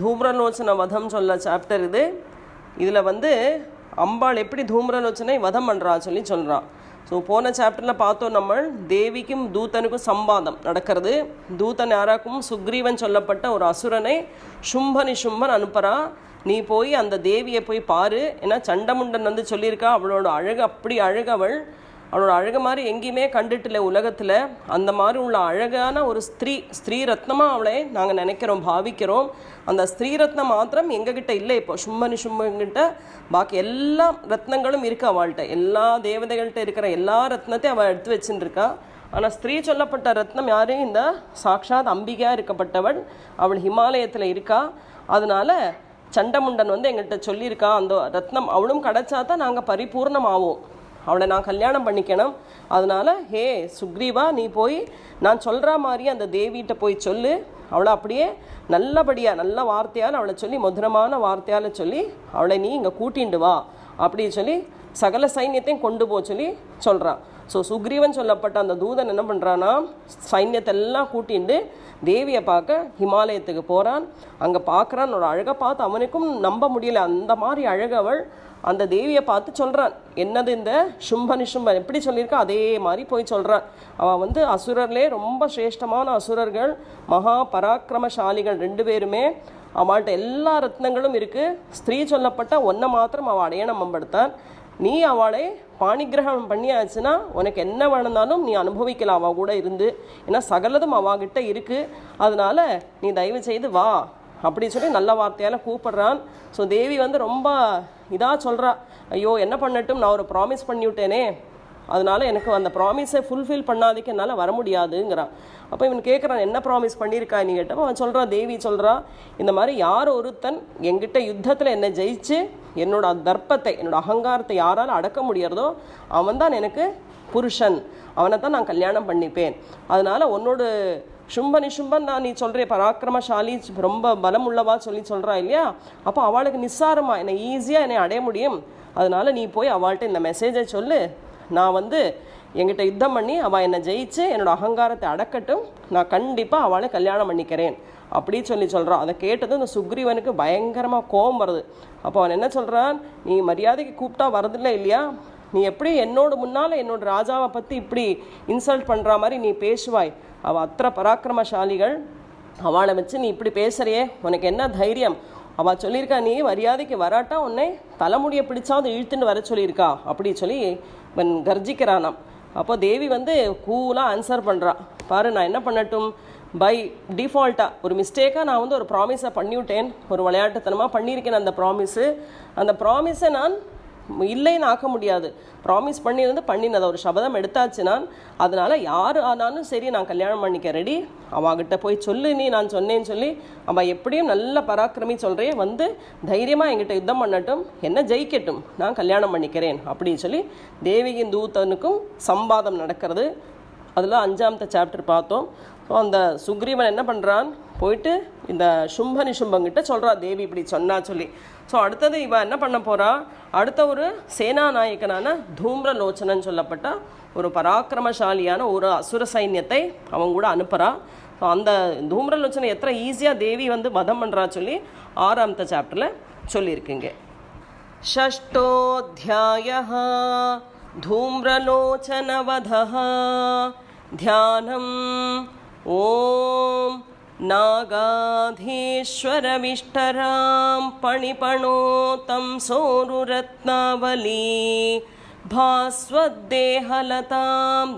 தூம்ரலோச்சன வதம் சொல்ல சாப்டர் இது. இதில் வந்து அம்பாள் எப்படி தூம்ரலோச்சனை வதம் பண்ணுறா சொல்லி சொல்கிறான். ஸோ போன சாப்டரில் பார்த்தோம் நம்ம தேவிக்கும் தூதனுக்கும் சம்பாதம் நடக்கிறது. தூதன் யாராக்கும் சுக்ரீவன் சொல்லப்பட்ட ஒரு அசுரனை சும்பன் அனுப்புகிறா. நீ போய் அந்த தேவியை போய் பாரு. ஏன்னா சண்டமுண்டன் வந்து சொல்லியிருக்கா அவளோட அழகு அப்படி அழகவள், அவளோட அழகு மாதிரி எங்கேயுமே கண்டுட்டில்லை உலகத்தில். அந்த மாதிரி உள்ள அழகான ஒரு ஸ்திரீ ரத்னமாக அவளை நாங்கள் நினைக்கிறோம், பாவிக்கிறோம். அந்த ஸ்திரீ ரத்னம் மாத்திரம் எங்ககிட்ட இல்லை. இப்போ சும்பன்கிட்ட பாக்கி எல்லா ரத்னங்களும் இருக்குது அவள்கிட்ட. எல்லா தேவதைகள்கிட்ட இருக்கிற எல்லா ரத்னத்தையும் அவள் எடுத்து வச்சுருக்கா. ஆனால் ஸ்திரீ சொல்லப்பட்ட ரத்னம் யாரு? இந்த சாக்ஷாத் அம்பிகையாக இருக்கப்பட்டவள். அவள் ஹிமாலயத்தில் இருக்கா. அதனால சண்டமுண்டன் வந்து எங்கள்கிட்ட சொல்லியிருக்கா அந்த ரத்னம் அவளும் கிடைச்சா தான் நாங்கள் பரிபூர்ணமாவோம், அவளை நான் கல்யாணம் பண்ணிக்கணும். அதனால் ஹே சுக்ரீவா, நீ போய் நான் சொல்கிற மாதிரி அந்த தேவிகிட்ட போய் சொல்லு. அவளை அப்படியே நல்லபடியாக நல்ல வார்த்தையால் அவளை சொல்லி மதுரமான வார்த்தையால் சொல்லி அவளை நீ இங்கே கூட்டிண்டு வா அப்படின்னு சொல்லி சகல சைன்யத்தையும் கொண்டு போ சொல்லி சொல்கிறான். ஸோ சுக்ரீவன் சொல்லப்பட்ட அந்த தூதன் என்ன பண்ணுறான்னா சைன்யத்தை எல்லாம் கூட்டிண்டு தேவியை பார்க்க ஹிமாலயத்துக்கு போகிறான். அங்கே பார்க்குறான். ஒரு அழகை பார்த்து அவனுக்கும் நம்ப முடியல, அந்த மாதிரி அழகவள். அந்த தேவியை பார்த்து சொல்கிறான், என்னது இந்த சும்பன் எப்படி சொல்லியிருக்கா அதே மாதிரி போய் சொல்கிறான். அவள் வந்து அசுரர்லே ரொம்ப சிரேஷ்டமான அசுரர்கள், மகா பராக்கிரமசாலிகள் 2 பேருமே. அவள்கிட்ட எல்லா ரத்னங்களும் இருக்குது. ஸ்திரீ சொல்லப்பட்ட ஒன்றை மாத்திரம் அவள் அடையணம் மேம்படுத்தான். நீ அவளை பாணிகிரகம் பண்ணியாச்சுன்னா உனக்கு என்ன வேணுனாலும் நீ அனுபவிக்கலாம் அவள் கூட இருந்து. ஏன்னா சகலதும் அவகிட்ட இருக்குது. அதனால் நீ தயவு செய்து வா அப்படி சொல்லி நல்ல வார்த்தையால் கூப்பிட்றான். ஸோ தேவி வந்து ரொம்ப இதாக சொல்கிறா, ஐயோ என்ன பண்ணட்டும், நான் ஒரு ப்ராமிஸ் பண்ணிவிட்டேனே, அதனால் எனக்கு அந்த ப்ராமிஸை ஃபுல்ஃபில் பண்ணாததுக்கு என்னால் வர முடியாதுங்கிறான். அப்போ இவன் கேட்குறான், என்ன ப்ராமிஸ் பண்ணியிருக்கா நீ கேட்டப்போ அவன் சொல்கிறான், தேவி சொல்கிறா, இந்த மாதிரி யார் ஒருத்தன் என்கிட்ட யுத்தத்தில் என்னை ஜெயிச்சு என்னோட தர்ப்பத்தை என்னோட அகங்காரத்தை யாரால் அடக்க முடியறதோ அவன் தான் எனக்கு புருஷன், அவனை தான் நான் கல்யாணம் பண்ணிப்பேன். அதனால் உன்னோட சும்பன் தான் நீ சொல்கிற பராக்கிரமசாலி ரொம்ப பலம் உள்ளவா சொல்லி சொல்கிறா இல்லையா, அப்போ அவளுக்கு நிஸ்சாரமாக என்னை ஈஸியாக என்னை அடைய முடியும். அதனால் நீ போய் அவள்கிட்ட இந்த மெசேஜை சொல்லு, நான் வந்து என்கிட்ட யுத்தம் பண்ணி அவள் என்னை ஜெயிச்சு என்னோடய அகங்காரத்தை அடக்கட்டும், நான் கண்டிப்பாக அவளை கல்யாணம் பண்ணிக்கிறேன் அப்படி சொல்கிறான். அதை கேட்டதும் இந்த சுக்ரீவனுக்கு பயங்கரமாக கோபம் வருது. அப்போ அவன் என்ன சொல்கிறான், நீ மரியாதைக்கு கூப்பிட்டா வரதில்லை இல்லையா, நீ எப்படி என்னோட முன்னால் என்னோட ராஜாவை பற்றி இப்படி இன்சல்ட் பண்ணுற மாதிரி நீ பேசுவாய், அவள் அத்தனை பராக்கிரமசாலிகள், அவளை வச்சு நீ இப்படி பேசுகிறியே, உனக்கு என்ன தைரியம், அவள் சொல்லியிருக்கா நீ மரியாதைக்கு வராட்டா உன்னை தலைமுடியை பிடிச்சாவது இழுத்துன்னு வர சொல்லியிருக்கா அப்படி சொல்லி இவன் கர்ஜிக்கிறானாம். அப்போ தேவி வந்து கூலாக ஆன்சர் பண்ணுறா, பாரு நான் என்ன பண்ணட்டும், பை டிஃபால்ட்டாக ஒரு மிஸ்டேக்காக நான் வந்து ஒரு ப்ராமிஸை பண்ணிவிட்டேன், ஒரு விளையாட்டுத்தனமாக பண்ணியிருக்கேன். அந்த ப்ராமிஸை நான் இல்லைன்னு ஆக்க முடியாது, ப்ராமிஸ் பண்ணியிருந்து பண்ணினதை ஒரு சபதம் எடுத்தாச்சு நான். அதனால் யார் ஆனாலும் சரி நான் கல்யாணம் பண்ணிக்க ரெடி, அவகிட்ட போய் சொல்லு நீ நான் சொன்னேன்னு சொல்லி, அவள் எப்படியும் நல்ல பராக்கிரமி சொல்கிறே வந்து தைரியமாக என்கிட்ட யுத்தம் பண்ணட்டும், என்ன ஜெயிக்கட்டும், நான் கல்யாணம் பண்ணிக்கிறேன் அப்படின்னு சொல்லி தேவியின் தூதனுக்கும் சம்பாதம் நடக்கிறது. அதில் 5ஆம் சாப்டர் பார்த்தோம். ஸோ அந்த சுக்ரீவன் என்ன பண்ணுறான், போயிட்டு இந்த சும்பங்கிட்ட சொல்கிறா தேவி இப்படி சொன்னா சொல்லி. ஸோ அடுத்தது இவன் என்ன பண்ண போகிறா, அடுத்த ஒரு சேனாநாயகனான தூம்ரலோச்சனன் சொல்லப்பட்ட ஒரு பராக்கிரமசாலியான ஒரு அசுர சைன்யத்தை அவங்க கூட அனுப்புகிறா. ஸோ அந்த தூம்ரலோச்சனை எத்தனை ஈஸியாக தேவி வந்து வதம் பண்ணுறா சொல்லி 6ஆம் சாப்டரில் சொல்லியிருக்குங்க. ஷஷ்டோத்யாயः धूम्रलोचनवधः ध्यानम् ॐ नागाधीश्वरविष्टरां पणिपणोतं सोरुरत्नावली भास्वद्देहलतां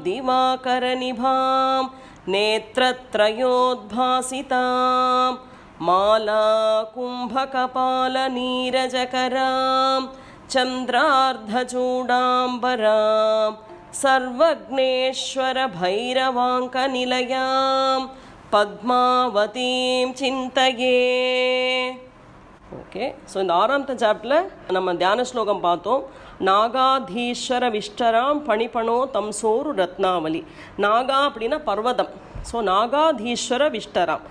दिवाकरनिभां नेत्रत्रयोद्भासितां माला कुम्भकपालनीरजकरां चन्द्रार्धचूडाम्बरां सर्वज्ञेश्वरभैरवाङ्कनिलयां பத்மாவதீம் சிந்தையே. ஓகே, ஸோ இந்த 6ஆம் சாப்டரில் நம்ம தியான ஸ்லோகம் பார்த்தோம். நாகாதீஸ்வர விஷ்டராம் பணிபணோ தம்சோரு ரத்னாவலி. நாகா அப்படின்னா பர்வதம். ஸோ நாகாதீஸ்வர விஷ்டராம்,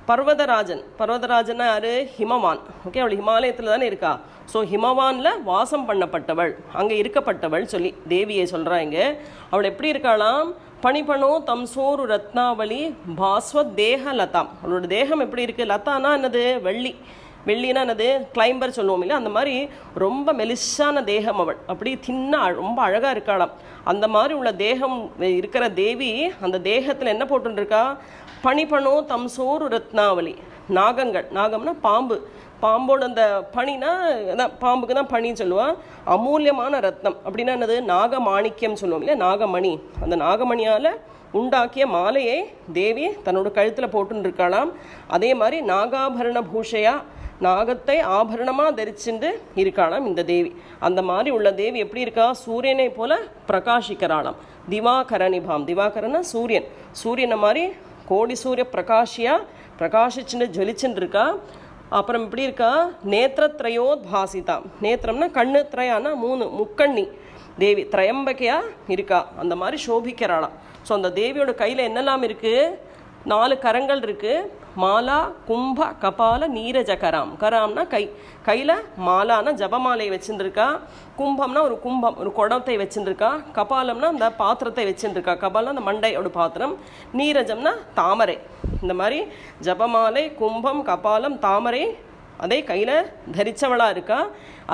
பர்வதராஜன்னா யாரு? ஹிமவான். ஓகே, அவள் ஹிமாலயத்தில் தானே இருக்கா. ஸோ ஹிமவானில் வாசம் பண்ணப்பட்டவள், அங்கே இருக்கப்பட்டவள் சொல்லி தேவியை சொல்கிறாங்க. அவள் எப்படி இருக்காளாம்? பணிபணோ தம்சோரு ரத்னாவளி பாஸ்வத் தேக லதாம். அவளோட தேகம் எப்படி இருக்குது? லதானா என்னது? வெள்ளினா என்னது? கிளைம்பர் சொல்லுவோம் இல்லையா, அந்த மாதிரி ரொம்ப மெலிசான தேகம் அவள். அப்படி தின்னா ரொம்ப அழகாக இருக்காளாம். அந்த மாதிரி உள்ள தேகம் இருக்கிற தேவி அந்த தேகத்தில் என்ன போட்டுருக்கா? பணிபணோ தம்சோரு ரத்னாவளி. நாகம்னா பாம்போட அந்த பனினா பாம்புக்கு தான் பனின்னு சொல்லுவாள். அமூல்யமான ரத்னம் அப்படின்னா என்னது? நாகமாணிக்கம் சொல்லுவோம் இல்லையா, நாகமணி. அந்த நாகமணியால் உண்டாக்கிய மாலையை தேவி தன்னோட கழுத்தில் போட்டுன்னு இருக்காளாம். அதே மாதிரி நாகாபரண பூஷையா, நாகத்தை ஆபரணமாக தரிச்சுட்டு இருக்காளாம் இந்த தேவி. அந்த மாதிரி உள்ள தேவி எப்படி இருக்கா? சூரியனை போல பிரகாசிக்கிறாளாம். திவாகரணிபாம். திவாகரன்னா சூரியனை மாதிரி கோடி சூரிய பிரகாசிச்சுட்டு ஜொலிச்சுட்டு இருக்கா. அப்புறம் இப்படி இருக்கா? நேத்திரத்ரயோத்பாசிதாம். நேத்திரம்னா கண்ணு, திரையானா 3 முக்கண்ணி தேவி திரையம்பகையா இருக்கா. அந்த மாதிரி சோபிக்கிறாளாம். ஸோ அந்த தேவியோட கையில் என்னெல்லாம் இருக்குது? 4 கரங்கள் இருக்குது. மாலா, கும்ப, கபால, நீரஜகராம். கராம்னா கையில் மாலானா ஜபமாலையை வச்சுருக்கா. கும்பம்னா ஒரு குடத்தை வச்சுருக்கா. கபாலம்னா அந்த பாத்திரத்தை வச்சுருக்கா. கபாலம் அந்த மண்டையோட பாத்திரம். நீரஜம்னா தாமரை. இந்த மாதிரி ஜபமாலை, கும்பம், கபாலம், தாமரை அதே கையில் தரிச்சவளாக இருக்கா.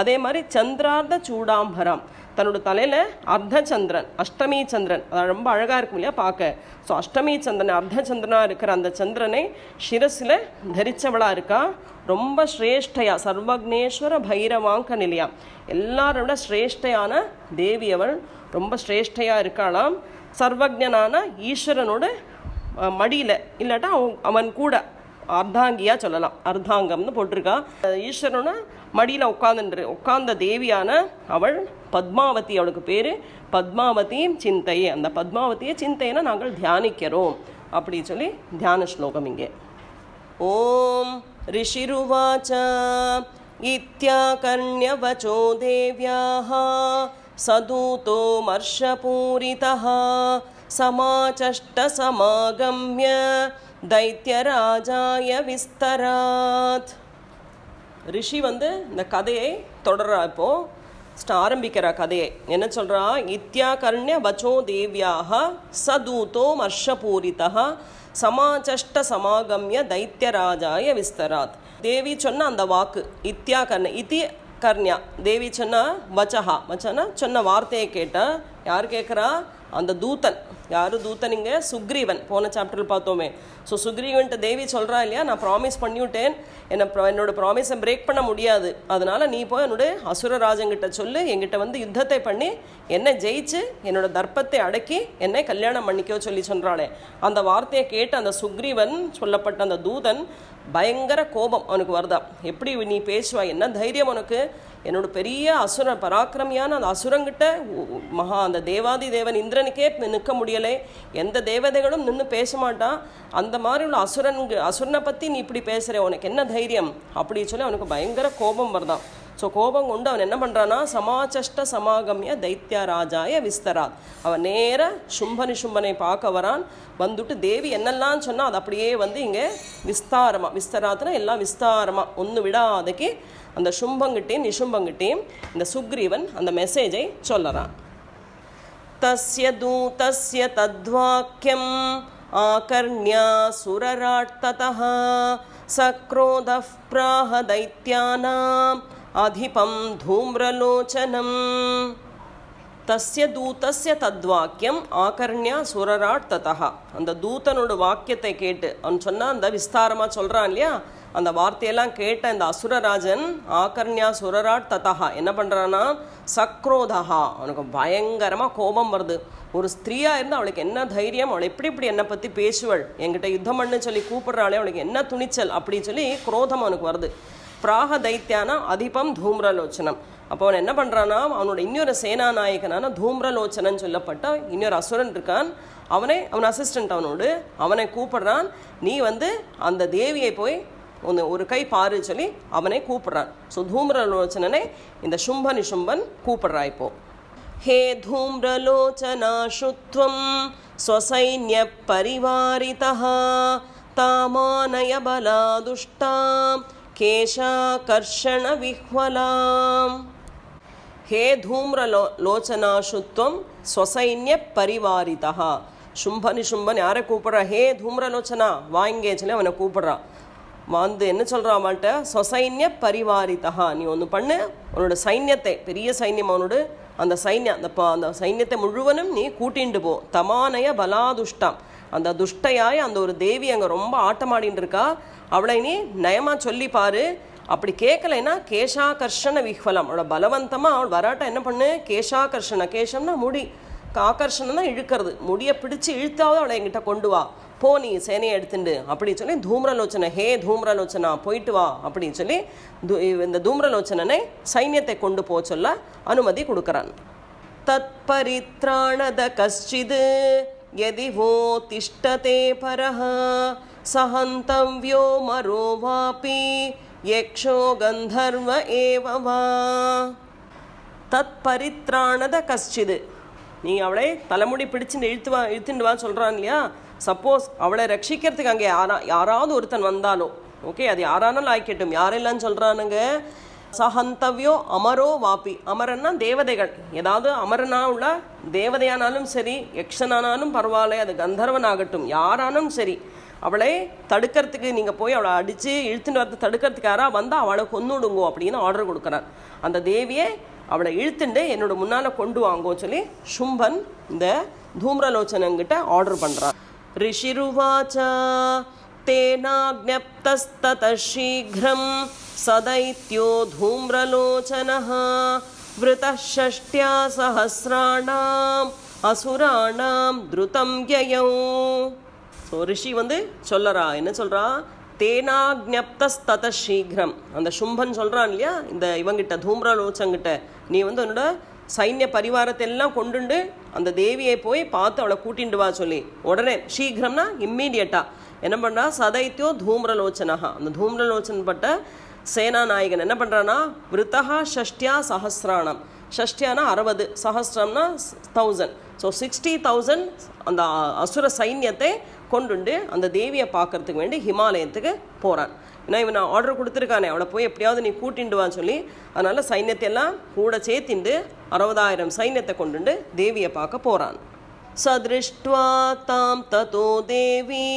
அதே மாதிரி சந்திரார்த்த சூடாம்பரம். தன்னோட தலையில் அர்த்த சந்திரன், அஷ்டமி சந்திரன், அது ரொம்ப அழகாக இருக்கும் இல்லையா பார்க்க. ஸோ அஷ்டமி சந்திரன், அர்த்த சந்திரனாக இருக்கிற அந்த சந்திரனை சிரஸில் தரிச்சவளாக இருக்கா. ரொம்ப ஸ்ரேஷ்டையா, சர்வக்னேஸ்வர பைரவாங்க நிலையா, எல்லாரோட ஸ்ரேஷ்டையான தேவி அவள். ரொம்ப ஸ்ரேஷ்டையாக இருக்காளாம். சர்வஜனான ஈஸ்வரனோட மடியில் இல்லாட்டா அவன் கூட அர்த்தாங்கியா சொல்லலாம். அர்த்தாங்கம்னு போட்டிருக்கா. ஈஸ்வரனோட மடியில் உட்கார்ந்த தேவியான அவள் பத்மாவதி. அவளுக்கு பேர் பத்மாவதியும் சிந்தையே. அந்த பத்மாவதியை சிந்தையனை நாங்கள் தியானிக்கிறோம் அப்படி சொல்லி தியான ஸ்லோகம் இங்கே. ஓம் ரிஷிருவாச்ச இத்யாகர்ண்யவச்சோ தேவ்யாஹ சதூதோ மர்ஷபூரிதஹ சமாச்சஷ்ட சமாகம்ய தைத்யராஜாய விஸ்தராத். ரிஷி இந்த கதையை தொடர்றா. இப்போது ஆரம்பிக்கிறா கதையை. என்ன சொல்கிறா? இத்யாகர்ண்ய வச்சோ தேவ்யாக சதூதோ மர்ஷபூரிதா சமாச்சஷ்ட சமாகம்ய தைத்யராஜாய விஸ்தராத். தேவி சொன்ன அந்த வாக்கு இத்யாகர்ண இத்தி கர்ணியா. தேவி சொன்ன வச்சனா சொன்ன வார்த்தையை கேட்டா யார் கேட்குறா? அந்த தூதன். யார் தூதன்? இங்கே சுக்ரீவன். போன சாப்டரில் பார்த்தோமே. ஸோ சுக்ரீவன்ட்ட தேவி சொல்கிறா இல்லையா, நான் ப்ராமிஸ் பண்ணிவிட்டேன், என்னோட ப்ராமிஸை பிரேக் பண்ண முடியாது, அதனால் நீ போய் என்னோடய அசுரராஜங்கிட்ட சொல்லு, என்கிட்ட யுத்தத்தை பண்ணி என்னை ஜெயிச்சு என்னோட தர்ப்பத்தை அடக்கி என்னை கல்யாணம் பண்ணிக்கோ சொல்லி சொல்கிறாளே. அந்த வார்த்தையை கேட்டு அந்த சுக்ரீவன் சொல்லப்பட்ட அந்த தூதன் பயங்கர கோபம் அவனுக்கு வருதா. எப்படி நீ பேசுவா? என்ன தைரியம் உனக்கு? என்னோட பெரிய அசுர பராக்கிரமியான அந்த அசுரங்கிட்ட அந்த தேவாதி தேவன் இந்திரனுக்கே நிற்க முடியலை, எந்த தேவதைகளும் நின்று பேச மாட்டான், அந்த மாதிரி உள்ள அசுரனை பற்றி நீ இப்படி பேசுகிற, உனக்கு என்ன தைரியம் அப்படி சொல்லி அவனுக்கு பயங்கர கோபம் வருதான். ஸோ கோபம் கொண்டு அவன் என்ன பண்ணுறான்னா சமாச்சஷ்ட சமாகம்ய தைத்யராஜாய விஸ்தராத். அவன் நேர சும்பனை பார்க்க வரான். வந்துட்டு தேவி என்னெல்லாம் சொன்னால் அது அப்படியே இங்கே விஸ்தராத்னா எல்லாம் விஸ்தாரமாக ஒன்று விடாதக்கு அந்த சும்பங்கிட்டையும் நிசும்பங்கிட்டையும் இந்த சுக்ரீவன் அந்த மெசேஜை சொல்லறான். தஸ்ய தூதஸ்ய தத்வாக்யம் ஆகர்ண்யா சுரராட்டதஹ சக்ரோதஃ ப்ராஹ தைத்யானாம் அதிபம் தூம்ரலோச்சனம். தஸ்ய தூதஸ்ய தத்வாக்கியம் ஆகர்ண்யா சுரராட் ததா. அந்த தூதனோட வாக்கியத்தை கேட்டு அவன் சொன்னால் அந்த விஸ்தாரமாக சொல்கிறான் இல்லையா, அந்த வார்த்தையெல்லாம் கேட்ட இந்த அசுரராஜன் ஆகர்ண்யா சுரராட் ததா என்ன பண்ணுறான்னா சக்ரோதஹா, அவனுக்கு பயங்கரமாக கோபம் வருது. ஒரு ஸ்திரீயாக இருந்து அவளுக்கு என்ன தைரியம், அவளை இப்படி என்னை பற்றி பேசுவள், என்கிட்ட யுத்தம் பண்ணு சொல்லி கூப்பிட்றாளே, அவளுக்கு என்ன துணிச்சல் அப்படின்னு சொல்லி குரோதம் அவனுக்கு வருது. பிராக தைத்தியானா அதிபம் தூம்ரலோச்சனம். அப்போ அவன் என்ன பண்ணுறான்னா அவனோட இன்னொரு சேனாநாயகனான தூம்ரலோச்சனன்னு சொல்லப்பட்ட இன்னொரு அசுரன் இருக்கான், அவன் அசிஸ்டண்ட் அவனை கூப்பிடுறான். நீ அந்த தேவியை போய் ஒரு கை பாரு சொல்லி அவனை கூப்பிடுறான். ஸோ தூம்ரலோச்சனனை இந்த சும்பன் கூப்பிடுறா. இப்போ ஹே தூம்ரலோச்சனா சுத்வம் ஸ்வசைன்ய பரிவாரிதா तामानय बलादुष्टां केशाकर्षणविह्वलाम् हे धूम्रलोचनाशुत्वं स्वसैन्य परिवारितः शुंभनिशुंभन யாரை கூப்பிடுறா ஹே தூம்ரலோச்சனா வாங்கே சொல்லி அவனை கூப்பிடுறா வந்து என்ன சொல்கிறான் அவன்கிட்ட சொசைன்ய பரிவாரிதா நீ ஒன்று பண்ணு உன்னோட சைன்யத்தை பெரிய சைன்யம் அவனோட அந்த சைன்யம் அந்த சைன்யத்தை முழுவதும் நீ கூட்டிண்டு போ தமானய பலாதுஷ்டம் அந்த துஷ்டையாய் அந்த ஒரு தேவி அங்கே ரொம்ப ஆட்டமாடின்னு இருக்கா அவளை நீ நயமாக சொல்லிப்பாரு அப்படி கேட்கலைன்னா கேஷாகர்ஷண விஹ்வலம் அவளோட பலவந்தமாக அவள் வராட்ட என்ன பண்ணு கேஷாகர்ஷண கேஷம்னா முடி ஆகர்ஷணம்னா இழுக்கிறது முடியை பிடிச்சி இழுத்தாவது அவளை என்கிட்ட கொண்டு வா போ நீ சேனையை எடுத்துண்டு அப்படின்னு சொல்லி தூம்ரலோச்சனை ஹே தூம்ரலோச்சனா போயிட்டு வா அப்படின்னு சொல்லி இந்த தூம்ரலோச்சனனை சைன்யத்தை கொண்டு போக சொல்ல அனுமதி கொடுக்குறான் தத் பரித்ராணத கஷ்சிது யதிவோ திஷ்டதே பரஹ சஹந்தவ்யோ மரோ வாபி யக்ஷோ கந்தர்வ ஏவவா தத் பரித்ராணத கஷ்சிது நீ அவளை தலைமுடி பிடிச்சுட்டு இழுத்துண்டு வா சொல்கிறான் இல்லையா சப்போஸ் அவளை ரட்சிக்கிறதுக்கு அங்கே யாராவது ஒருத்தன் வந்தாலோ ஓகே அது யாரானாலும் ஆய்க்கட்டும் யாரெல்லாம் சொல்கிறானுங்க சஹந்தவ்யோ அமரோ வாபி அமரன்னா தேவதைகள் ஏதாவது அமரனா உள்ள தேவதையானாலும் சரி யக்ஷனானாலும் பரவாயில்ல அது கந்தர்வன் ஆகட்டும் யாரானும் சரி அவளை தடுக்கிறதுக்கு நீங்கள் போய் அவளை அடித்து இழுத்துட்டு வரது தடுக்கிறதுக்கு யாராவது வந்தால் அவளை கொன்னுடுங்கோ அப்படின்னு ஆர்டர் கொடுக்குறார் அந்த தேவியை அவளை இழுத்துண்டு என்னோட முன்னால் கொண்டு வாங்கோ சொல்லி சும்பன் இந்த தூம்ரலோச்சனங்கிட்ட ஆர்டர் பண்ணுறான் ரிஷிருவாச்ச தேனாக்ஞப்தஸ்தத சீக்ரம் சதைத்யோ தூம்ரலோச்சனः விருதः ஷஷ்ட்யா சஹஸ்ராணாம் அசுராணாம் த்ருதம் யயௌ ஸோ ரிஷி வந்து சொல்லறா என்ன சொல்கிறா தேனாக்ஞப்தஸ்தத சீக்ரம் அந்த சும்பன் சொல்கிறான் இல்லையா இந்த இவங்கிட்ட தூம்ரலோச்சங்கிட்ட நீ வந்து உன்னோட சைன்ய பரிவாரத்தை எல்லாம் கொண்டுண்டு அந்த தேவியை போய் பார்த்து அவளை கூட்டிண்டு வா சொல்லி உடனே சீக்கிரம்னா இம்மீடியட்டாக என்ன பண்ணுறா சதைத்தியோ தூம்ரலோச்சனஹா அந்த தூம்ரலோச்சன் பட்ட சேனா நாயகன் என்ன பண்ணுறான்னா விருத்தா ஷஷ்டியா சஹஸ்ராணம் ஷஷ்டியானா 60 சஹஸ்ரம்னா 1000 ஸோ 60,000 அந்த அசுர சைன்யத்தை கொண்டுண்டு அந்த தேவியை பார்க்கறதுக்கு வேண்டி ஹிமாலயத்துக்கு போகிறான் ஏன்னா இவன் ஆர்டர் கொடுத்துருக்கானே அவளை போய் எப்படியாவது நீ கூட்டிண்டு வான்னு சொல்லி அதனால் சைன்யத்தை எல்லாம் கூட சேர்த்திண்டு 60,000 சைன்யத்தை கொண்டுண்டு தேவியை பார்க்க போகிறான் சதிருஷ்ட்வா தாம் ததோ தேவி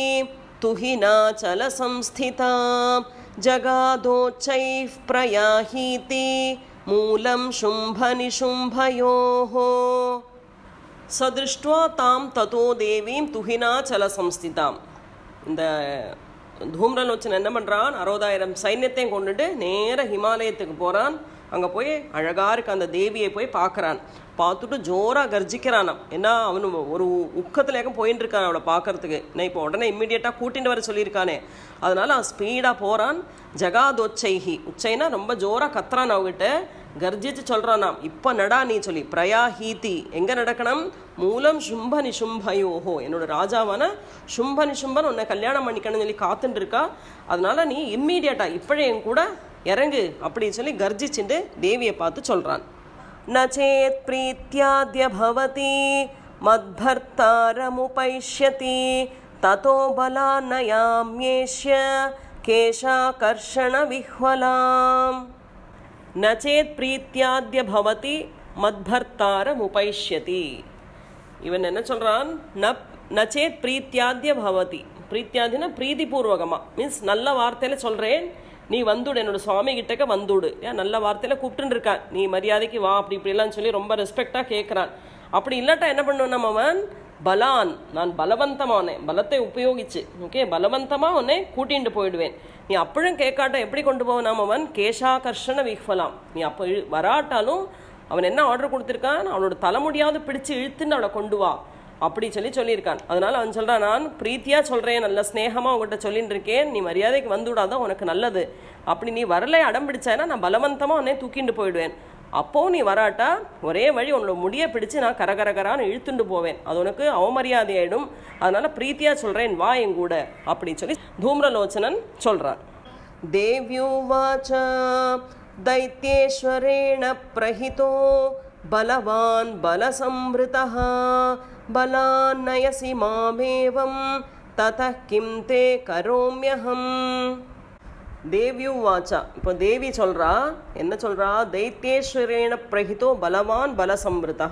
துஹினாச்சல சம்ஸ்திதாம் ஜகாதோச்சைஃப் பிரயாஹீதி மூலம் சும்பனிஷும்பயோஹோ சதிருஷ்ட்வா தாம் ததோ தேவீம் துஹினாச்சல சம்ஸ்திதாம் இந்த தூம்ரலோச்சன் என்ன பண்ணுறான் 60,000 சைன்யத்தையும் கொண்டுட்டு நேராக ஹிமாலயத்துக்கு போகிறான் அங்கே போய் அழகாக இருக்க அந்த தேவியை போய் பார்க்குறான் பார்த்துட்டு ஜோராக கர்ஜிக்கிறானாம் ஏன்னா அவனு ஒரு உக்கத்துலேயே போயின்னு இருக்கான் அவளை பார்க்கறதுக்கு நான் இப்போ உடனே இம்மிடியட்டாக கூட்டிகிட்டு வர சொல்லியிருக்கானே அதனால் அவன் ஸ்பீடாக போகிறான் ஜகாதோச்சைஹி உச்சைனா ரொம்ப ஜோராக கத்துறான் அவகிட்ட கர்ஜிச்சு சொல்கிறானாம் இப்போ நடா நீ சொல்லி பிரயாஹீதி எங்கே நடக்கணும் மூலம் சும்பனிஷும்பயோஹோ என்னோட ராஜாவான சும்பனிஷும்பன் உன்னை கல்யாணம் பண்ணிக்கணும்னு சொல்லி காத்துட்டு இருக்கா அதனால் நீ இம்மீடியட்டாக இப்போவே என் கூட இறங்கு அப்படின்னு சொல்லி கர்ஜிச்சுட்டு தேவியை பார்த்து சொல்கிறான் நச்சேத் பிரீத்யாத்ய பவதி மத்பர்த்தாரமுபைஷ்யதி ததோ பலாநயாம்யேஷ்ய கேஷாகர்ஷண விஹ்வலாம் நச்சேத் பிரீத்யாத்ய பவதி மத்பர்த்தாரமுபைஷ்யதி இவன் என்ன சொல்கிறான் நச்சேத் பிரீத்யாத்ய பவதி பிரீத்தியாதினா பிரீதிபூர்வகமாக மீன்ஸ் நல்ல வார்த்தையில் சொல்கிறேன் நீ வந்துடு என்னோட சுவாமி கிட்டக்க வந்துடு ஏன் நல்ல வார்த்தையில் கூப்பிட்டுன்னு இருக்கான் நீ மரியாதைக்கு வா அப்படி இப்படிலாம் சொல்லி ரொம்ப ரெஸ்பெக்டாக கேட்குறான் அப்படி இல்லாட்டா என்ன பண்ணுவேன் நம்ம அவன் பலான் நான் பலவந்தமானேன் பலத்தை உபயோகிச்சு ஓகே பலவந்தமாக உன்னை கூட்டிகிட்டு போயிடுவேன் நீ அப்பழும் கேட்காட்ட எப்படி கொண்டு போவேன் நாம் அவன் கேஷாகர்ஷண விஹ்வலாம் நீ அப்போ வராட்டாலும் அவன் என்ன ஆர்டர் கொடுத்துருக்கான் அவனோட தலைமுடியாவது பிடிச்சு இழுத்துன்னு அவளை கொண்டு வா அப்படி சொல்லியிருக்கான் அதனால் அவன் சொல்கிறான் நான் பிரீத்தியாக சொல்கிறேன் நல்ல ஸ்னேகமாக உங்கள்கிட்ட சொல்லின்னு இருக்கேன் நீ மரியாதைக்கு வந்துவிடாதான் உனக்கு நல்லது அப்படி நீ வரலை அடம் பிடிச்சேன்னா நான் பலவந்தமாக உன்னை தூக்கிட்டு போயிடுவேன் அப்போது நீ வராட்டா ஒரே வழி உன்னோட முடியை பிடிச்சு நான் கரகரகரான்னு இழுத்துண்டு போவேன் அது உனக்கு அவமரியாதை ஆகிடும் அதனால் பிரீத்தியாக சொல்கிறேன் வா என் கூட அப்படின்னு சொல்லி தூம்ரலோச்சனன் சொல்கிறான் தேவ்யோவாச்ச दैत्येश्वरेण प्रहितो बलवान् बलसंवृतः बलान्नयसि मामेवं ततः किं ते करोम्यहम् தேவ்யுவாச்சா. இப்போ தேவி சொல்கிறா, என்ன சொல்கிறா, தைத்தியேஸ்வரேன பிரகிதோ பலவான் பலசம்ருதா.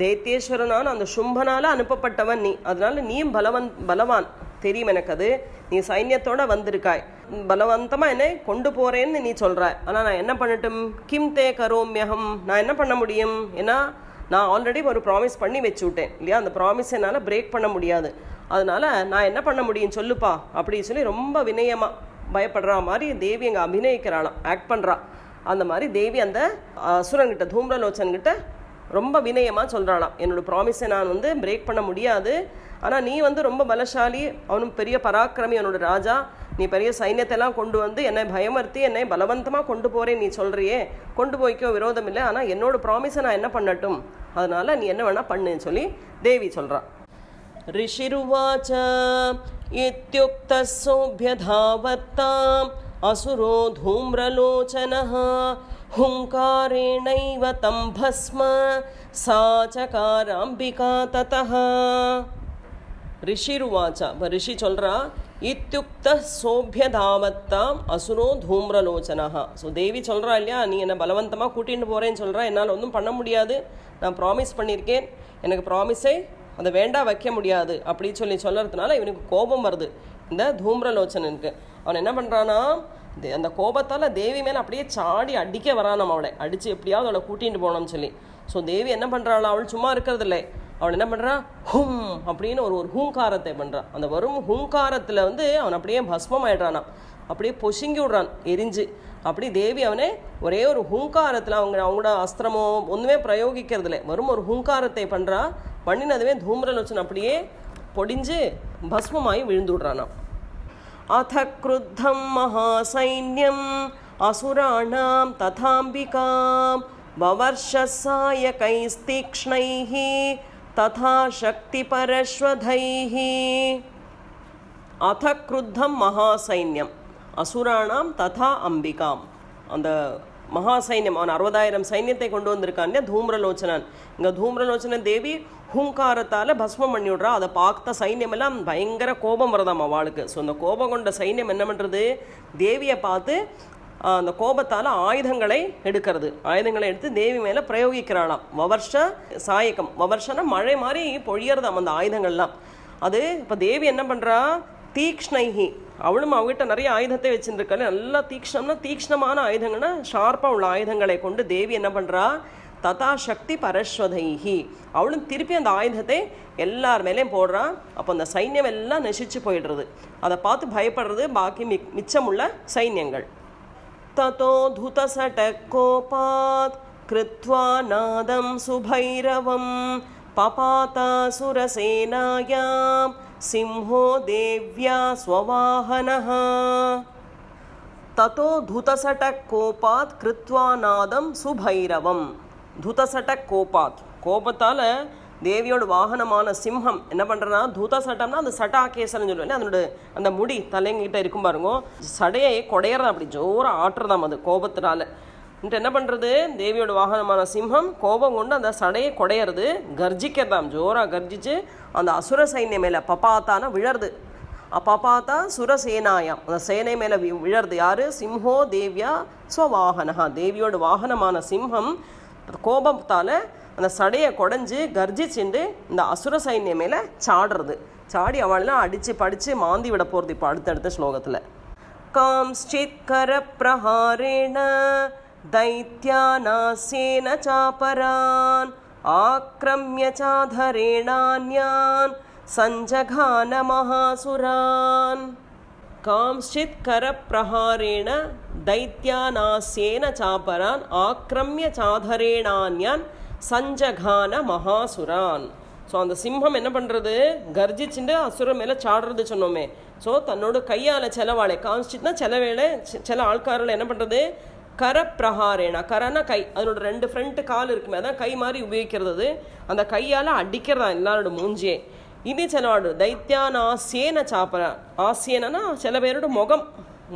தைத்தியேஸ்வரனான அந்த சும்பனால் அனுப்பப்பட்டவன் நீ, அதனால நீயும் பலவான் தெரியும் எனக்கு. அது நீ சைன்யத்தோட வந்திருக்காய், பலவந்தமாக என்னை கொண்டு போகிறேன்னு நீ சொல்கிறாய். ஆனால் நான் என்ன பண்ணட்டும், கிம் தே கரோம்யகம், நான் என்ன பண்ண முடியும்? ஏன்னா நான் ஆல்ரெடி ஒரு ப்ராமிஸ் பண்ணி வச்சு விட்டேன் இல்லையா, அந்த ப்ராமிஸ் என்னால் பிரேக் பண்ண முடியாது. அதனால் நான் என்ன பண்ண முடியும் சொல்லுப்பா அப்படின்னு சொல்லி ரொம்ப வினயமாக பயப்படுறா மாதிரி தேவி அங்கே அபிநயிக்கிறாளாம், ஆக்ட் பண்ணுறா. அந்த மாதிரி தேவி அந்த அசுரன்கிட்ட, தூம்ரலோச்சன்கிட்ட ரொம்ப வினயமாக சொல்கிறாளாம், என்னோட ப்ராமிஸை நான் பிரேக் பண்ண முடியாது, ஆனால் நீ ரொம்ப பலசாலி, அவனும் பெரிய பராக்கிரமி, அவனோட ராஜா, நீ பெரிய சைன்யத்தெல்லாம் கொண்டு என்னை பயமர்த்தி என்னை பலவந்தமாக கொண்டு போகிறேன் நீ சொல்கிறியே, கொண்டு போய்க்கோ, விரோதம் இல்லை, ஆனால் என்னோட ப்ராமிஸை நான் என்ன பண்ணட்டும், அதனால் நீ என்ன வேணால் பண்ணுன்னு சொல்லி தேவி சொல்கிறான். ऋषिरुवाच इत्युक्तः सोऽभ्यधावत्ताम् असुरो धूम्रलोचनः हुङ्कारेणैव तं भस्म सा चकाराम्बिका ततः. ऋषिरुवाच, ऋषि சொல்றா, இத்யுக்த சோபியதாவத்தாம் அசுரோ தூம்ரலோச்சனஹா. ஸோ தேவி சொல்கிறா இல்லையா, நீ என்னை பலவந்தமாக கூட்டிகிட்டு போகிறேன்னு சொல்கிறா, என்னால் ஒன்றும் பண்ண முடியாது, நான் ப்ராமிஸ் பண்ணியிருக்கேன், எனக்கு ப்ராமிஸை அதை வேண்டாம் வைக்க முடியாது அப்படின்னு சொல்லுறதுனால இவனுக்கு கோபம் வருது இந்த தூம்ரலோச்சனனுக்கு. அவன் என்ன பண்ணுறான்னா, அந்த கோபத்தால் தேவி மேலே அப்படியே சாடி அடிக்க வரானாம், அவளை அடித்து எப்படியாவது அவளை கூட்டிகிட்டு போனோம்னு சொல்லி. ஸோ தேவி என்ன பண்ணுறாள், அவள் சும்மா இருக்கிறது இல்லை, அவள் என்ன பண்ணுறா, ஹும் அப்படின்னு ஒரு ஹூங்காரத்தை பண்ணுறான். அந்த வரும் ஹூங்காரத்தில் அவன் அப்படியே பஸ்மம் ஆயிடுறானாம், அப்படியே பொசுங்கி விடுறான் எரிஞ்சு. அப்படி தேவி அவனை ஒரே ஒரு ஹூங்காரத்தில் அவங்களோட அஸ்திரமோ ஒன்றுமே பிரயோகிக்கிறது இல்லை, வரும் ஒரு ஹூங்காரத்தை பண்ணுறா. பண்ணினதுவே தூம்ரலோச்சன் அப்படியே பொடிஞ்சு பஸ்மமாகி விழுந்து விடுறானாம். அத க்ருத்தம் மகாசைன்யம் அசுராணாம் ததாம்பிகாம் வவர்ஷசாயகைஸ்தீக்ஷ்ணைஹ ததா சக்தி பரஸ்வதைஹ. அத க்ருத்தம் மகாசைன்யம் அசுராணாம் ததா அம்பிகாம். அந்த மகாசைன்யம், அவன் 60,000 சைன்யத்தை கொண்டு வந்திருக்கான் இல்லையா தூம்ரலோச்சனன். இங்கே தூம்ரலோச்சனன் தேவி ஹூங்காரத்தால் பஸ்மம் பண்ணி விட்றா. அதை பார்த்த சைன்யம் எல்லாம் பயங்கர கோபம் வருதாம் அவளுக்கு. ஸோ அந்த கோபம் கொண்ட சைன்யம் என்ன பண்ணுறது, தேவியை பார்த்து அந்த கோபத்தால் ஆயுதங்களை எடுக்கிறது, ஆயுதங்களை எடுத்து தேவி மேலே பிரயோகிக்கிறாளாம். வவர்ஷ சாயகம், வவர்ஷனா மழை மாதிரி பொழியறதாம் அந்த ஆயுதங்கள்லாம். அது இப்போ தேவி என்ன பண்ணுறா, தீக்ஷ்ணைஹி, அவளும் அவகிட்ட நிறைய ஆயுதத்தை வச்சுருக்காள், நல்லா தீக்ஷ்ணம்னா தீக்ஷ்ணமான ஆயுதங்கள்னா ஷார்ப்பாக உள்ள ஆயுதங்களை கொண்டு தேவி என்ன பண்ணுறா, ததா சக்தி பரஸ்வதைஹி, அவளும் திருப்பி அந்த ஆயுதத்தை எல்லார் மேலேயும் போடுறான். அப்போ அந்த சைன்யம் எல்லாம் நசிச்சு போயிடுறது. அதை பார்த்து பயப்படுறது பாக்கி மிச்சமுள்ள சைன்யங்கள். ததோ துதசட கோபாத் கிருத்வா நாதம் சுபைரவம் பபாதாசுரசேனாயாம் சிம்ஹோ தேவ்யா ஸ்வவாஹனஹ. ததோ துதசட கோபாத் கிருத்வா நாதம் சுபைரவம். துதசட கோபாத், கோபத்தால் தேவியோட வாகனமான சிம்ஹம் என்ன பண்ணுறனா, தூதசட்டம்னா அந்த சட்டாகேசன்னு சொல்லுவேன், அதனோட அந்த முடி தலைங்கிட்ட இருக்கும் பாருங்க, சடையை கொடையறதா, அப்படி ஜோராக ஆட்டுறதாம் அது கோபத்தினால. என்ன பண்ணுறது, தேவியோட வாகனமான சிம்ஹம் கோபம் கொண்டு அந்த சடையை கொடையிறது, கர்ஜிக்கிறதாம், ஜோராக கர்ஜிச்சு அந்த அசுர சைன்யம் மேலே பபாத்தான விழருது. பபாத்தா சுரசேனாயாம், அந்த சேனை மேலே விழருது. யாரு, சிம்ஹோ தேவ்யா ஸ்வவாகனஹா, தேவியோட வாகனமான சிம்ஹம் கோபத்தால் அந்த சடையை கொடைஞ்சு கர்ஜிச்சுண்டு இந்த அசுர சைன்யம் மேலே சாடுறது. சாடி அவளெல்லாம் அடித்து படித்து மாந்தி விட போகிறது. இப்போ அடுத்தடுத்த ஸ்லோகத்தில் காம்ஸ்சித் கர பிரஹாரேண தைத்யானாஸ்யேன சாபரான் ஆக்ரம்ய சாதரேணான்யான் சஞ்சகான மகாசுரான். காம்ஸ்சித் கர பிரஹாரேண தைத்யானாஸ்யேன சாபரான் ஆக்ரம்ய சாதரேணான்யான் சஞ்சகான மகாசுரான். ஸோ அந்த சிம்மம் என்ன பண்ணுறது, கர்ஜிச்சுட்டு அசுரம் மேலே சாடுறது சொன்னோமே. ஸோ தன்னோட கையால் செலவாளை காமிச்சிட்டுனா செலவேளை சில ஆள்காரில் என்ன பண்ணுறது, கர பிரஹாரேனா, கரனா கை, அதனோட 2 ஃப்ரண்ட் கால் இருக்குமே, அதான் கை மாதிரி உபயோகிக்கிறது. அந்த கையால் அடிக்கிறதா எல்லாரோட மூஞ்சியே. இது செலவாடு தைத்தியான் ஆசியேன சாப்பரா. ஆசியனா சில பேரோட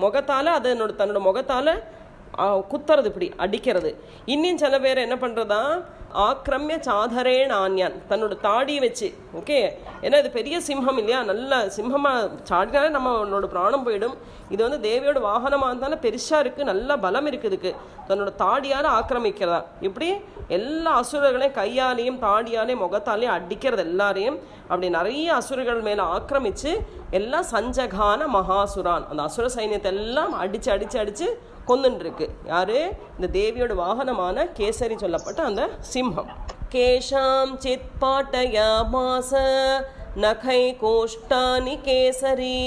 முகத்தால், அது தன்னோட முகத்தால் குத்துறது, இப்படி அடிக்கிறது. இன்னும் சில பேர் என்ன பண்ணுறதா, ஆக்கிரமிய சாதரேன் ஆன்யான், தன்னோட தாடியை வச்சு. ஓகே, ஏன்னா இது பெரிய சிம்ஹம் இல்லையா, நல்ல சிம்மமாக சாடினாலே நம்மளோட பிராணம் போயிடும். இது வந்து தேவியோட வாகனமாக இருந்தாலும் பெருசாக இருக்குது, நல்ல பலம் இருக்குது இதுக்கு. தன்னோட தாடியால் ஆக்கிரமிக்கிறதா, இப்படி எல்லா அசுரர்களையும் கையாலையும் தாடியாலையும் முகத்தாலையும் அடிக்கிறது எல்லாரையும். அப்படி நிறைய அசுரர்கள் மேலே ஆக்கிரமித்து எல்லாம் சஞ்சகான மகாசுரான், அந்த அசுர சைன்யத்தை எல்லாம் அடித்து அடித்து அடித்து கொந்துருக்கு. யாரு, இந்த தேவியோட வாகனமான கேசரி சொல்லப்பட்ட அந்த சிம்ஹம். கேஷாம் சித் பாட்டயாமாஸ நகை கோஷ்டானி கேசரி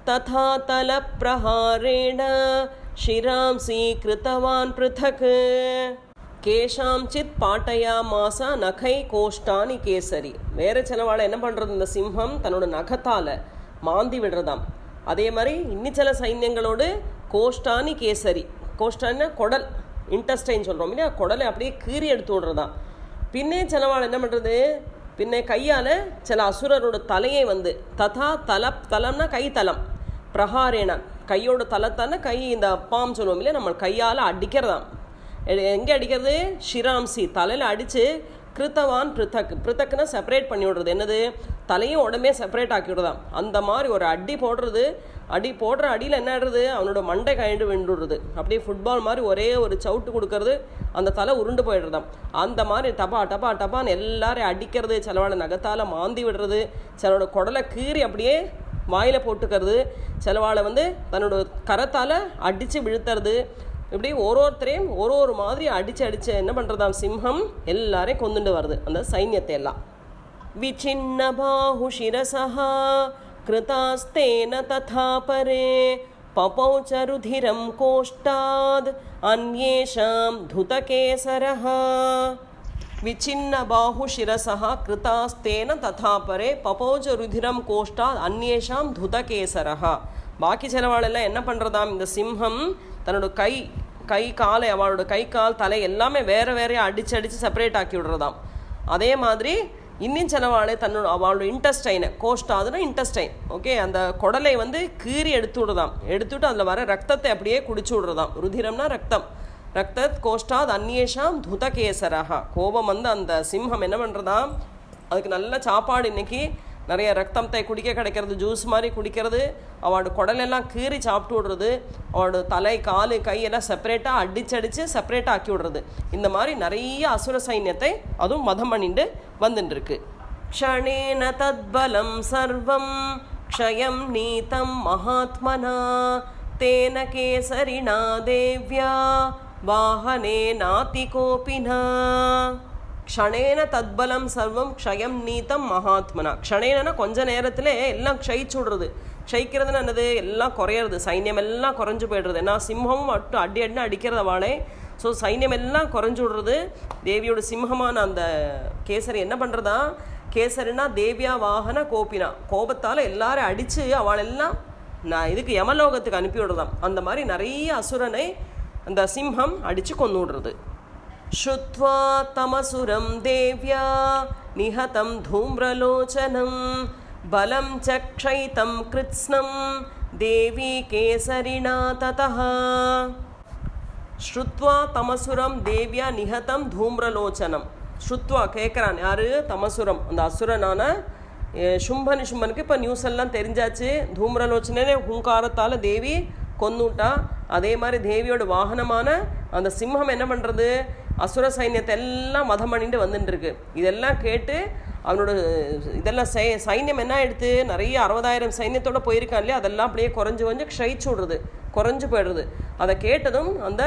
ததா தல பிரஹாரேண ஷிராம்சி கிருதவான் பிருதக். கேஷாம் சித் பாட்டயாமாஸ நகை கோஷ்டானி கேசரி. வேற சிலவாளை என்ன பண்ணுறது, இந்த சிம்ஹம் தன்னோட நகத்தால் மாந்தி விடுறதாம். அதே மாதிரி இன்னும் சில சைன்யங்களோடு கோஷ்டானி கேசரி, கோஷ்டான குடல், இன்டெஸ்டைன் சொல்கிறோம் இல்லையா, குடலை அப்படியே கீறி எடுத்து விடுறதான். பின்னே சிலவாள் என்ன பண்ணுறது, பின்னே கையால் சில அசுரரோட தலையை வந்து ததா தலம்னா கை தலம், பிரஹாரேனா கையோட தலத்தான கை, இந்த பாம் சொல்லுவோம் இல்லையா, நம்ம கையால் அடிக்கிறதாம். எங்கே அடிக்கிறது, ஷிராம்சி தலையில் அடித்து கிருத்தவான் பிருத்தக், பிருத்தக்குன்னா செப்பரேட் பண்ணி விடுறது. என்னது, தலையும் உடம்பே செப்பரேட் ஆக்கி விடுறதாம். அந்த மாதிரி ஒரு அடி போடுறது. அடி போடுற அடியில் என்ன ஆடுறது, அவனோட மண்டை கயண்டு விண்டுடுறது. அப்படியே ஃபுட்பால் மாதிரி ஒரே ஒரு சவுட்டு கொடுக்கறது, அந்த தலை உருண்டு போயிடுறதாம். அந்த மாதிரி டபா டபா டபான்னு எல்லாரையும் அடிக்கிறது, சிலவோட நகத்தால் மாந்தி விடுறது, சிலவோட குடலை கீறி அப்படியே வாயில் போட்டுக்கிறது, சிலவாளை வந்து தன்னோட கரத்தால் அடித்து விழுத்துறது. இப்படி ஒருத்தரையும் ஒரு மாதிரி அடிச்சு என்ன பண்ணுறதாம் சிம்ஹம் எல்லாரையும் கொண்டுட்டு வருது அந்த சைன்யத்தை எல்லாம். விசின்ன பாஹு சிரசஹா கிருதாஸ்தேன ததா பரே பபௌச்ச ருதிரம் கோஷ்டாத் அன்யேஷாம் துதகேசரஹா. விசின்ன பாஹு சிரசஹா கிருதாஸ்தேன ததா பரே பபௌச்ச ருதிரம் கோஷ்டாத் அன்யேஷாம் துதகேசரஹா. பாக்கி சிலவாளெல்லாம் என்ன பண்ணுறதாம், இந்த சிம்ஹம் தன்னோட கை காலை, அவளோட கை கால் தலை எல்லாமே வேறு வேறையாக அடித்து செப்பரேட் ஆக்கி விடுறதாம். அதே மாதிரி இன்னும் சிலவாளை தன்னோட அவளோட இன்டெஸ்டைனை, கோஷ்டாதுன்னா இன்டெஸ்டைன், ஓகே, அந்த குடலை வந்து கீறி எடுத்து விடுறதாம். எடுத்துவிட்டு அதில் வர ரத்தத்தை அப்படியே குடிச்சு விடுறதாம். ருதிரம்னா ரத்தம். ரத்தத் கோஷ்டாத் அந்நேஷாம் துதகேசரஹா. கோபம் வந்து அந்த சிம்ஹம் என்ன பண்ணுறதாம், அதுக்கு நல்ல சாப்பாடு, இன்னைக்கு நிறைய ரத்தத்தை குடிக்க கிடைக்கிறது, ஜூஸ் மாதிரி குடிக்கிறது, அவளோட குடலெல்லாம் கீறி சாப்பிட்டு விடுறது, அவளோட தலை காலு கையெல்லாம் செப்பரேட்டாக அடிச்சு செப்பரேட்டாக ஆக்கி விடுறது. இந்த மாதிரி நிறைய அசுர சைன்யத்தை அதுவும் மதம் பண்ணிட்டு வந்துட்டுருக்கு. க்ஷணேன தத்பலம் சர்வம் க்ஷயம் நீதம் மகாத்மனா தேன கேசரிணா தேவ்யா வாஹனே நாதி கோபினா. க்ஷணேன தத்பலம் சர்வம் க்ஷயம் நீதம் மகாத்மனா. க்ஷணேனா கொஞ்ச நேரத்தில் எல்லாம் க்ஷயிச்சு விடுறது. க்ஷயிக்கிறதுன்னு என்னது, எல்லாம் குறையிறது, சைன்யம் எல்லாம் குறைஞ்சு போய்டுறது. ஏன்னா சிம்ஹமும் மட்டும் அடி அடிக்கிறத வாழை. ஸோ சைன்யம் எல்லாம் குறைஞ்சு விடுறது. தேவியோட சிம்ஹமான அந்த கேசரி என்ன பண்ணுறதா, கேசரினா தேவியா வாகன கோபினா, கோபத்தால் எல்லாரும் அடித்து அவளெல்லாம் நான் இதுக்கு யமலோகத்துக்கு அனுப்பி விடுறதாம். அந்த மாதிரி நிறைய அசுரனை அந்த சிம்ஹம் அடித்து கொண்டு விடுறது. ஸ்ருத்வா தமசுரம் தேவ்யா நிஹதம் தூம்ரலோச்சனம் பலம் சக்ஷைதம் கிருத்ஸ்னம் தேவி கேசரிணா ததஹ. ஸ்ருத்வா தமசுரம் தேவ்யா நிஹதம் தூம்ரலோச்சனம். ஸ்ருத்வா கேட்குறான், யாரு, தமசுரம், அந்த அசுரனான சும்பனுக்கு இப்போ நியூஸ் எல்லாம் தெரிஞ்சாச்சு. தூம்ரலோச்சனே ஹூங்காரத்தால் தேவி கொன்னுட்டா. அதே மாதிரி தேவியோட வாகனமான அந்த சிம்ஹம் என்ன பண்ணுறது, அசுர சைன்யத்தை எல்லாம் மதம் பண்ணிட்டு வந்துட்டுருக்கு. இதெல்லாம் கேட்டு அவனோட இதெல்லாம் சைன்யம் என்ன ஆகிடுது, நிறைய 60,000 சைன்யத்தோடு போயிருக்கான் இல்லையா, அதெல்லாம் அப்படியே குறைஞ்சு க்ஷயிச்சு விடுறது, குறைஞ்சு போயிடுறது. அதை கேட்டதும் அந்த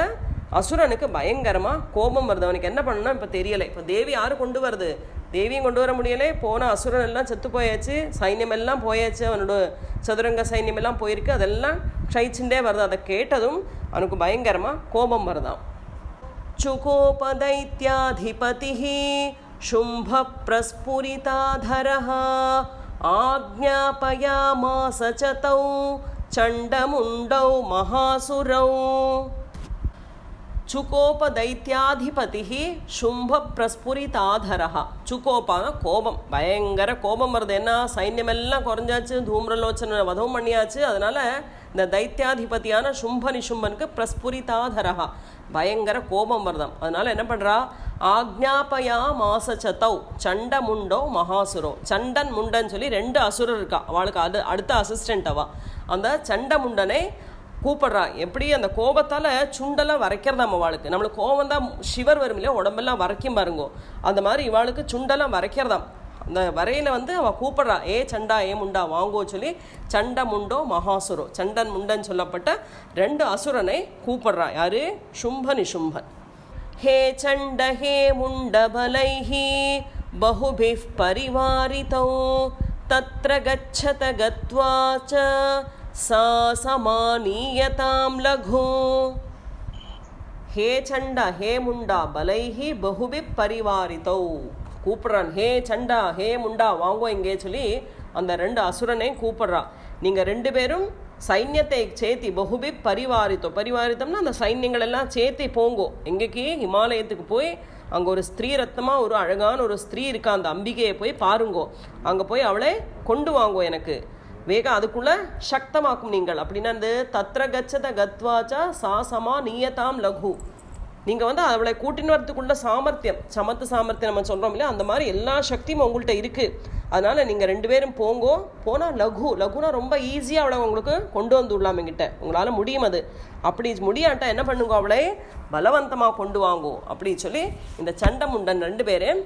அசுரனுக்கு பயங்கரமாக கோபம் வருது. அவனுக்கு என்ன பண்ணணும்னா இப்போ தெரியலை. இப்போ தேவி யார் கொண்டு வருது, தேவியும் கொண்டு வர முடியலை. போன அசுரன் எல்லாம் செத்து போயாச்சு, சைன்யம் எல்லாம் போயாச்சு, அவனோட சதுரங்க சைன்யம் எல்லாம் போயிருக்கு, அதெல்லாம் க்ஷயிச்சுட்டே வருது. அதை கேட்டதும் அவனுக்கு பயங்கரமாக கோபம் வருதான். சுகோபதைத்யாதிபதிः शुम्भ प्रस्फुरिताधरः आज्ञापयामास च तौ चण्डमुण्डौ महासुरौ. சுகோபதைத்யாதிபதிः शुम्भ प्रस्फुरिताधरः. சுகோபான கோபம், பயங்கர கோபம் வருது. என்ன, சைன்யம் எல்லாம் குறைஞ்சாச்சு, தூம்ரலோச்சனை வதம் பண்ணியாச்சு, அதனால இந்த தைத்தியாதிபதியான சும்ப நிசும்பனுக்கு பிரஸ்புரிதாதரஹா பயங்கர கோபம் வருதாம். அதனால என்ன பண்றா, ஆக்ஞாபயா மாசச்சதௌ சண்ட முண்டோ மகாசுரோ. சண்டன் முண்டன் சொல்லி 2 அசுரர் இருக்கா, அவளுக்கு அடுத்த அசிஸ்டன்ட் அவா. அந்த சண்ட முண்டனை கூப்பிடுறா. எப்படி அந்த கோபத்தால் சுண்டெல்லாம் வரைக்கிறதாம் அவளுக்கு. நம்மளுக்கு கோபம் தான் ஷிவர் வரும் இல்லையா, உடம்பெல்லாம் வரைக்கும் பாருங்கோ, அந்த மாதிரி இவாளுக்கு சுண்டெல்லாம் வரைக்கிறதாம். அந்த வரையில் அவள் கூப்பிடுறா, ஏ சண்டா ஏ முண்டா வாங்கோ சொல்லி சண்ட முண்டோ மகாசுரோ சண்டன் முண்டன் சொல்லப்பட்ட 2 அசுரனை கூப்பிடுறா. யாரு, சும்ப நிசும்பன். ஹே சண்ட ஹே முண்ட பலைஹி பஹுபிஃப் பரிவாரிதௌ தத்ர கச்சத கத்வா ச சா சமானியதாம் லகு. ஹே சண்டா ஹே முண்டா பலைஹி பஹுபிஃப் பரிவாரிதௌ கூப்பிட்றான். ஹே சண்டா ஹே முண்டா வாங்கோ இங்கே சொல்லி அந்த 2 அசுரனை கூப்பிட்றா. நீங்கள் 2 பேரும் சைன்யத்தை சேர்த்தி பகுபி பரிவாரித்தோ, பரிவாரித்தம்னா அந்த சைன்யங்கள் எல்லாம் சேர்த்தி போங்கோ. எங்கேக்கு, ஹிமாலயத்துக்கு போய் அங்கே ஒரு ஸ்திரீ ரத்னமாக ஒரு அழகான ஒரு ஸ்திரீ இருக்கா, அந்த அம்பிகையை போய் பாருங்கோ. அங்கே போய் அவளை கொண்டு வாங்கோ எனக்கு வேகம், அதுக்குள்ள சக்தமாக்கும் நீங்கள். அப்படின்னா அந்த தத்ர கச்சத கத்வாச்சா சாசமா நீயதாம் லகு. நீங்கள் அவளை கூட்டின்னு வரத்துக்குள்ள சாமர்த்தியம், சமத்து சாமர்த்தியம் நம்ம சொல்கிறோம் இல்லையா, அந்த மாதிரி எல்லா சக்தியும் உங்கள்கிட்ட இருக்குது. அதனால் நீங்கள் 2 பேரும் போங்கோ. போனால் லகுனா ரொம்ப ஈஸியாக அவளை உங்களுக்கு கொண்டு வந்துடலாம் என்கிட்ட, உங்களால் முடியும். அது அப்படி முடியாட்டா என்ன பண்ணுங்க, அவளை பலவந்தமாக கொண்டு வாங்கோ அப்படி சொல்லி இந்த சண்ட முண்டன் 2 பேரும்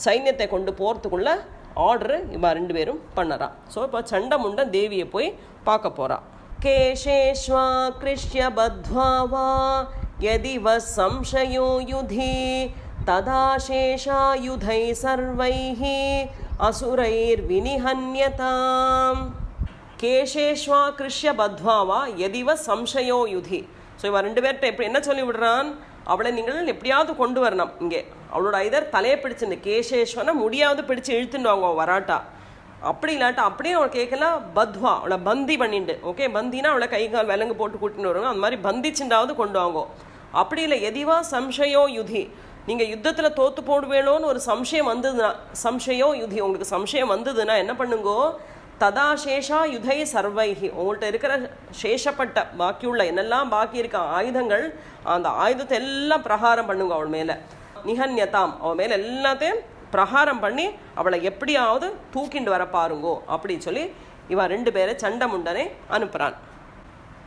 சைன்யத்தை கொண்டு போகிறதுக்குள்ள ஆர்டரு இவா 2 பேரும் பண்ணறா. ஸோ இப்போ சண்ட முண்டன் தேவியை போய் பார்க்க போகிறா. கேஷேஷ்வா கிருஷ்ய பத்வாவா யதி வஸ் சம்சயோ யுதி ததா சேஷாயுதை சர்வைஹி அசுரைர் வினிஹன்யதாம். கேஷேஷ்வா கிருஷ்ய பத்வாவா யதிவ சம்சயோ யுதி. ஸோ இவன் 2 பேர்கிட்ட எப்படி என்ன சொல்லி விடுறான், அவளை நீங்கள் எப்படியாவது கொண்டு வரணும். இங்கே அவளோட இதர் தலையை பிடிச்சிருந்து கேஷேஷ்வனை முடியாவது பிடிச்சி இழுத்துட்டு வாங்க வராட்டா. அப்படி இல்லாட்டா அப்படியே அவளை கேட்கலாம் பத்வா, அவளை பந்தி பண்ணிண்டு. ஓகே, பந்தினா அவளை கை கால் விலங்கு போட்டு கூட்டின்னு வருவாங்க, அந்த மாதிரி பந்திச்சுண்டாவது கொண்டு வாங்கோ. அப்படி இல்லை, எதிவா சம்சயோ யுதி, நீங்கள் யுத்தத்தில் தோற்று போடுவேணும்னு ஒரு சம்சயம் வந்ததுன்னா, சம்சயோ யுதி உங்களுக்கு சம்சயம் வந்ததுன்னா என்ன பண்ணுங்கோ, ததா சேஷா யுதை சர்வைஹி, உங்கள்கிட்ட இருக்கிற சேஷப்பட்ட பாக்கியுள்ள என்னெல்லாம் பாக்கி இருக்க ஆயுதங்கள், அந்த ஆயுதத்தை எல்லாம் பிரகாரம் பண்ணுங்க அவள் மேலே. நிஹன்யதாம், அவள் மேலே எல்லாத்தையும் பிரகாரம் பண்ணி அவளை எப்படியாவது தூக்கிண்டு வர பாருங்கோ அப்படி சொல்லி இவன் 2 பேரை சண்ட முண்டனை அனுப்புறான்.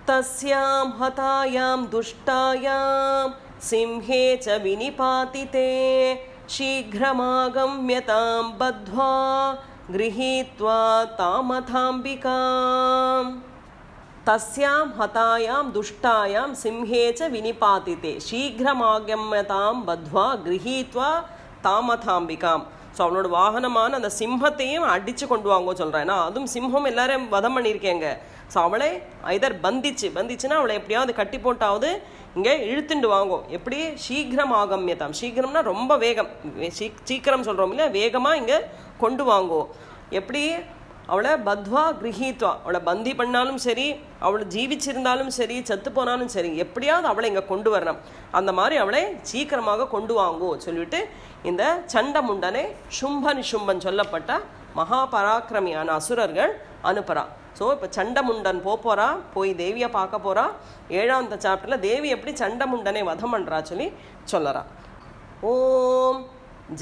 தஸ்யாம் ஹதாயாம் துஷ்டாயாம் சிம்ஹே ச வினிபாதிதே சீக்ரமாகம்யதாம் பத்வா கிரஹீத்வா தாமதாம்பிகாம். தஸ்யாம் ஹதாயாம் துஷ்டாயாம் சிம்ஹே ச வினிபாதிதே சீக்ரமாகம்யதாம் பத்வா கிரஹீத்வா தாமதாம்பிகாம். ஸோ அவளோட வாகனமான அந்த சிம்மத்தையும் அடித்து கொண்டு வாங்கோ சொல்கிறேன். ஏன்னா அதுவும் சிம்மம் எல்லாரும் வதம் பண்ணியிருக்கேங்க. ஸோ அவளை ஐதர் பந்திச்சுன்னா அவளை எப்படியாவது கட்டி போட்டாவது இங்கே இழுத்துண்டு வாங்கோ. எப்படி, சீக்கிரம் ஆகம்யதாம், சீக்கிரம்னா ரொம்ப வேகம், சீக்கிரம் சொல்கிறோம் இல்லை, வேகமாக இங்கே கொண்டு வாங்கோ. எப்படி, அவளை பத்வா கிரஹீத்வா, அவளை பந்தி பண்ணாலும் சரி, அவளை ஜீவிச்சிருந்தாலும் சரி, செத்து போனாலும் சரி, எப்படியாவது அவளை இங்கே கொண்டு வரணும். அந்த மாதிரி அவளை சீக்கிரமாக கொண்டு வாங்கோ சொல்லிவிட்டு இந்த சண்ட முண்டனை சும்ப நிசும்பன் சொல்லப்பட்ட மகாபராக்கிரமியான அசுரர்கள் அனுப்புறா. ஸோ இப்போ சண்ட முண்டன் போகிறா, போய் தேவியை பார்க்க போகிறா. 7ஆம் சாப்டரில் தேவி எப்படி சண்ட முண்டனை வதம் பண்ணுறா சொல்லி சொல்லறா. ஓம்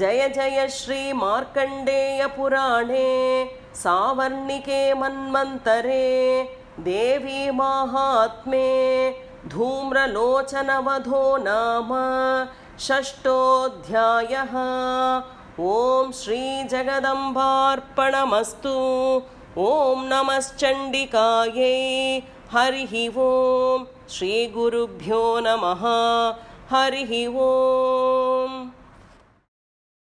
ஜய ஜய ஸ்ரீ மார்க்கண்டேய புராணே சாவர்ணிகே மன்வந்தரே தேவி மாஹாத்மே धूम्रलोचनवधो नाम षष्ठोऽध्यायः। ओम श्री जगदम्बार्पणमस्तु। ओम नमश्चण्डिकायै। हरिः ओम। श्री गुरुभ्यो नमः। हरिः ओम।